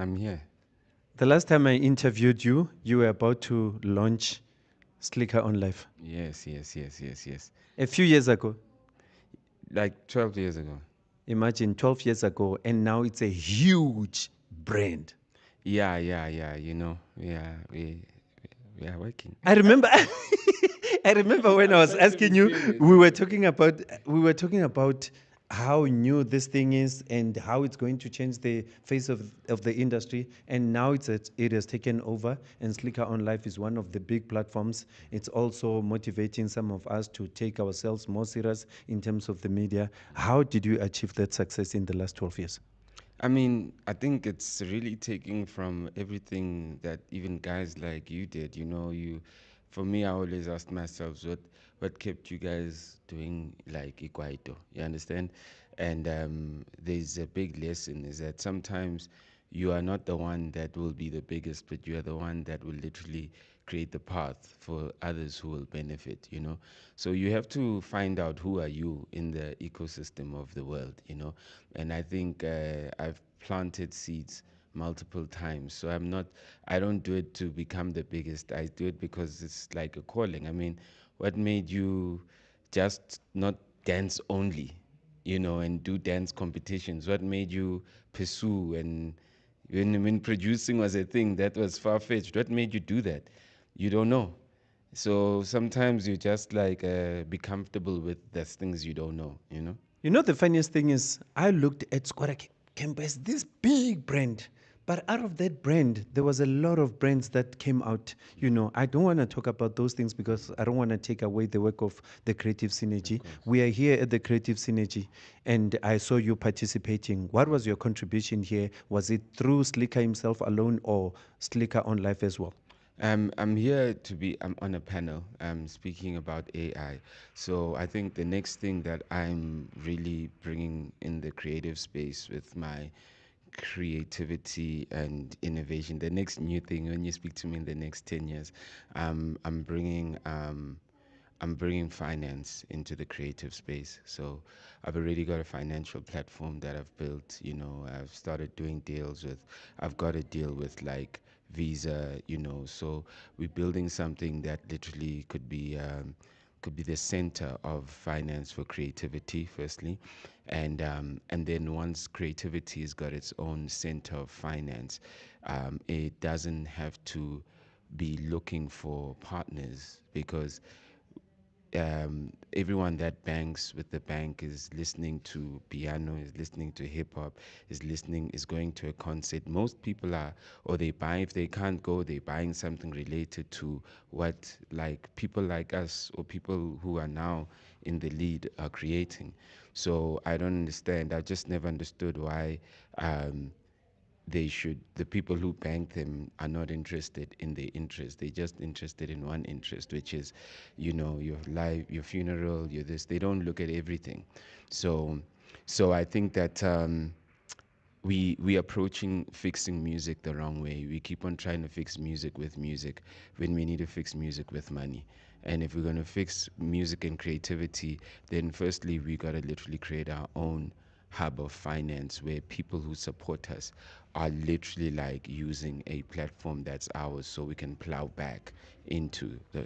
I'm here. The last time I interviewed you, you were about to launch SlikourOnLife Yes. a few years ago. Like 12 years ago. Imagine 12 years ago, and now it's a huge brand. Yeah. You know, we are working. I remember, I remember when I was asking you, we were talking about how new this thing is and how it's going to change the face of the industry. And now it has taken over, and SlikourOnLife is one of the big platforms. It's also motivating some of us to take ourselves more serious in terms of the media. How did you achieve that success in the last 12 years? I mean, I think it's really taking from everything that even guys like you did. You know, for me, I always ask myself, what kept you guys doing like Iguaito? You understand? And there's a big lesson is that sometimes you are not the one that will be the biggest, but you are the one that will literally create the path for others who will benefit, you know. So you have to find out who are you in the ecosystem of the world, you know. And I think I've planted seeds multiple times. So I don't do it to become the biggest. I do it because it's like a calling. I mean, what made you just not dance only, you know, and do dance competitions? What made you pursue and when producing was a thing that was far fetched? What made you do that? You don't know. So sometimes you just like be comfortable with the things you don't know, you know? You know, the funniest thing is, I looked at Campus, this big brand. But out of that brand, there was a lot of brands that came out. You know, I don't want to talk about those things because I don't want to take away the work of the Creative Of Synergy. course. We are here at the Creative Synergy, and I saw you participating. What was your contribution here? Was it through Slicker himself alone or SlikourOnLife as well? I'm here I'm on a panel speaking about AI. So I think the next thing that I'm really bringing in the creative space with my creativity and innovation, the next new thing, when you speak to me in the next 10 years, um, I'm bringing um, I'm bringing finance into the creative space. So I've already got a financial platform that I've built. You know, I've started doing deals with, I've got a deal with like Visa, you know. So we're building something that literally could be the center of finance for creativity, firstly, and then once creativity has got its own center of finance, it doesn't have to be looking for partners because everyone that banks with the bank is listening to piano, is listening to hip hop, is going to a concert. Most people are, or they buy, if they can't go, they're buying something related to what like people like us or people who are now in the lead are creating. So I don't understand. I just never understood why. The people who bank them are not interested in the interest. They're just interested in one interest, which is, you know, your life, your funeral, your this. They don't look at everything. So so I think that we approaching fixing music the wrong way. We keep on trying to fix music with music when we need to fix music with money. And if we're going to fix music and creativity, then firstly we got to literally create our own hub of finance where people who support us are literally like using a platform that's ours so we can plow back into the.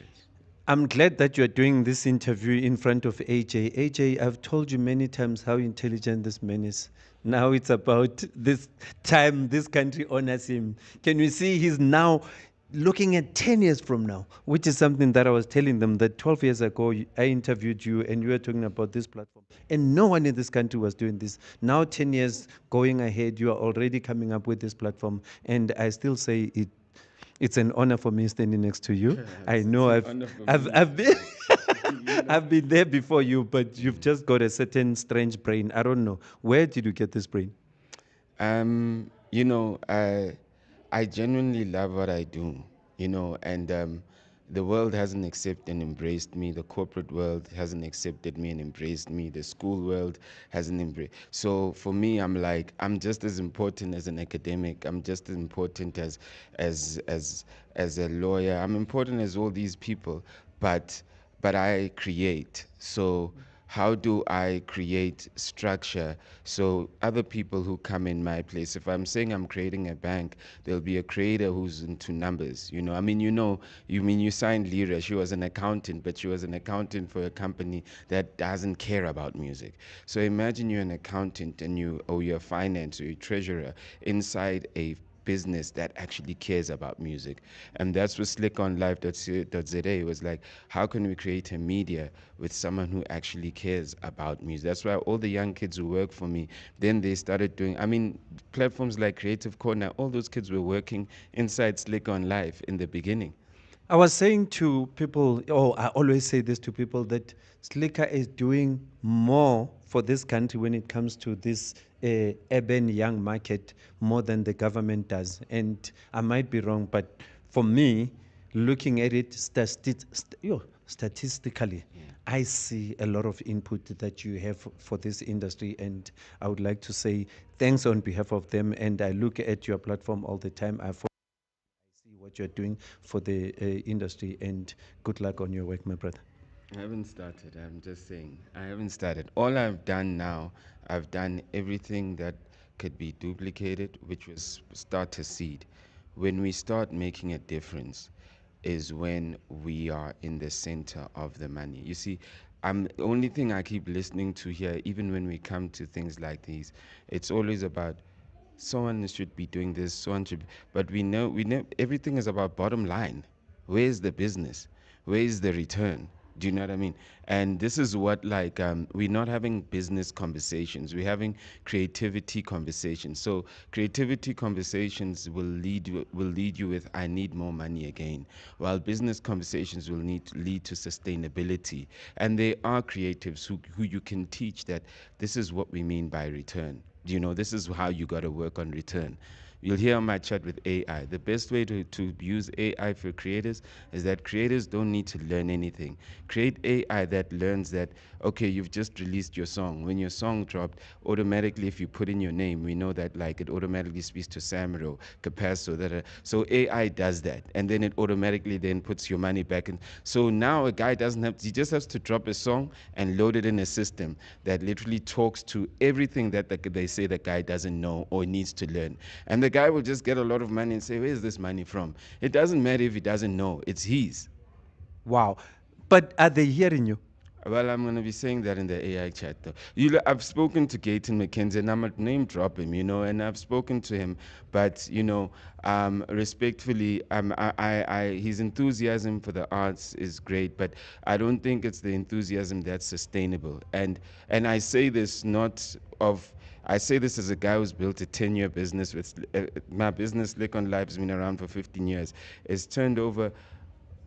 I'm glad that you're doing this interview in front of AJ. AJ, I've told you many times how intelligent this man is. Now it's about this time this country honors him. Can you see he's now looking at 10 years from now, which is something that I was telling them that 12 years ago I interviewed you and you were talking about this platform. And no one in this country was doing this. Now 10 years going ahead, you are already coming up with this platform. And I still say it's an honor for me standing next to you. I It's know an I've honor for I've me. I've been You know? I've been there before you, but you've just got a certain strange brain. I don't know. Where did you get this brain? You know, I genuinely love what I do, you know, and the world hasn't accepted and embraced me. The corporate world hasn't accepted me and embraced me. The school world hasn't embraced. So for me, I'm like, I'm just as important as an academic. I'm just as important as as as a lawyer. I'm important as all these people, but I create. So how do I create structure so other people who come in my place, if I'm saying I'm creating a bank, there'll be a creator who's into numbers. I mean, you signed Lyra. She was an accountant, but she was an accountant for a company that doesn't care about music. So imagine you're an accountant and you're a finance or you're a treasurer inside a business that actually cares about music. And that's what SlikourOnLife.za was like, how can we create a media with someone who actually cares about music? That's why all the young kids who work for me, then they started doing, I mean, platforms like Creative Corner, all those kids were working inside SlikourOnLife in the beginning. I was saying to people, I always say this to people, that Slikour is doing more for this country when it comes to this urban young market more than the government does. And I might be wrong, but for me, looking at it statistically, I see a lot of input that you have for this industry, and I would like to say thanks on behalf of them. And I look at your platform all the time. I see what you're doing for the industry, and good luck on your work, my brother. I haven't started. I'm just saying. I haven't started. All I've done now, I've done everything that could be duplicated, which was start a seed. When we start making a difference, is when we are in the center of the money. You see, the only thing I keep listening to here, even when we come to things like these, it's always about someone should be doing this, someone should, but we know everything is about bottom line. Where's the business? Where is the return? Do you know what I mean? And this is what, like, we're not having business conversations. We're having creativity conversations. So creativity conversations will lead you with, I need more money again, while business conversations will need to lead to sustainability. And there are creatives who you can teach that this is what we mean by return. This is how you got to work on return. You'll hear on my chat with AI. The best way to use AI for creators is that creators don't need to learn anything. Create AI that learns that, okay, you've just released your song. When your song dropped, automatically, if you put in your name, we know that, like, it automatically speaks to Samro, Capasso, that. So AI does that. And then it automatically then puts your money back in. So now a guy doesn't have, he just has to drop a song and load it in a system that literally talks to everything that they say the guy doesn't know or needs to learn. And the guy will just get a lot of money and say, where's this money from? It doesn't matter if he doesn't know, it's his. Wow. But are they hearing you? Well, I'm going to be saying that in the AI chat, though. I've spoken to Gayton McKenzie, and I'm going to name drop him, and I've spoken to him, but, respectfully, his enthusiasm for the arts is great, but I don't think it's the enthusiasm that's sustainable. And I say this not of. I say this as a guy who's built a 10-year business. My business, Lick on Life, has been around for 15 years. It's turned over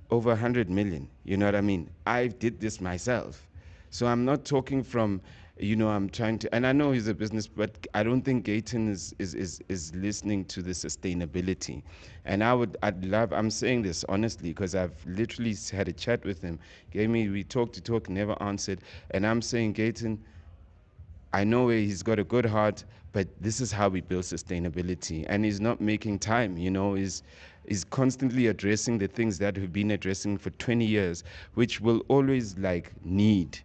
100 million. You know what I mean? I did this myself. So I'm not talking from, I'm trying to, and I know he's a business, but I don't think Gayton is listening to the sustainability. And I'm saying this honestly because I've literally had a chat with him. We talked to talk, never answered. And I'm saying, Gayton, I know he's got a good heart, but this is how we build sustainability. And he's not making time, he's constantly addressing the things that we've been addressing for 20 years, which will always like need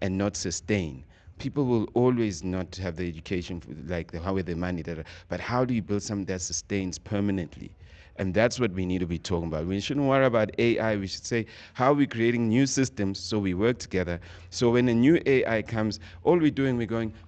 and not sustain. People will always not have the education for like how with the money, but how do you build something that sustains permanently? And that's what we need to be talking about. We shouldn't worry about AI. We should say, how are we creating new systems so we work together? So when a new AI comes, all we're doing,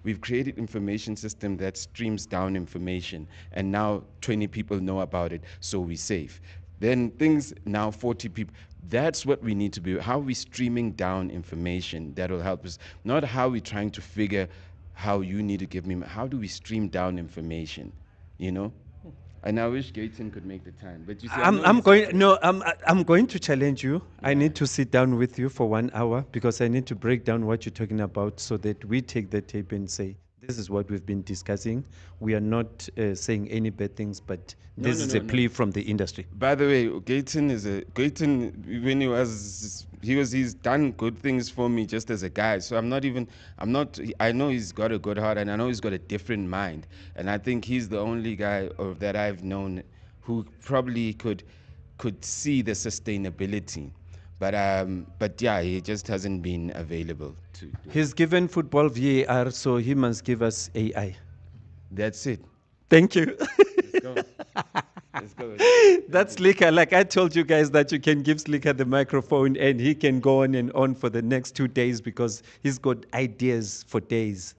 we've created information system that streams down information. And now 20 people know about it, so we're safe. Then things, now 40 people. That's what we need to be. How are we streaming down information that will help us? Not how we're trying to figure how you need to give me. How do we stream down information? You know? And I wish Gayton could make the time. But you see, I know I'm he's going no I'm going to challenge you. I yeah. need to sit down with you for 1 hour because I need to break down what you're talking about so that we take the tape and say this is what we've been discussing. We are not saying any bad things, but No, this no, is no, a no. plea from the industry. By the way, Gayton when he's done good things for me just as a guy. So I know he's got a good heart and I know he's got a different mind. And I think he's the only guy that I've known who probably could see the sustainability. But yeah, he just hasn't been available to do it. He's given football VAR, so he must give us AI. That's it. Thank you. Let's go. Let's go. Thank That's you. Slikour. Like I told you guys that you can give Slikour the microphone and he can go on and on for the next 2 days because he's got ideas for days.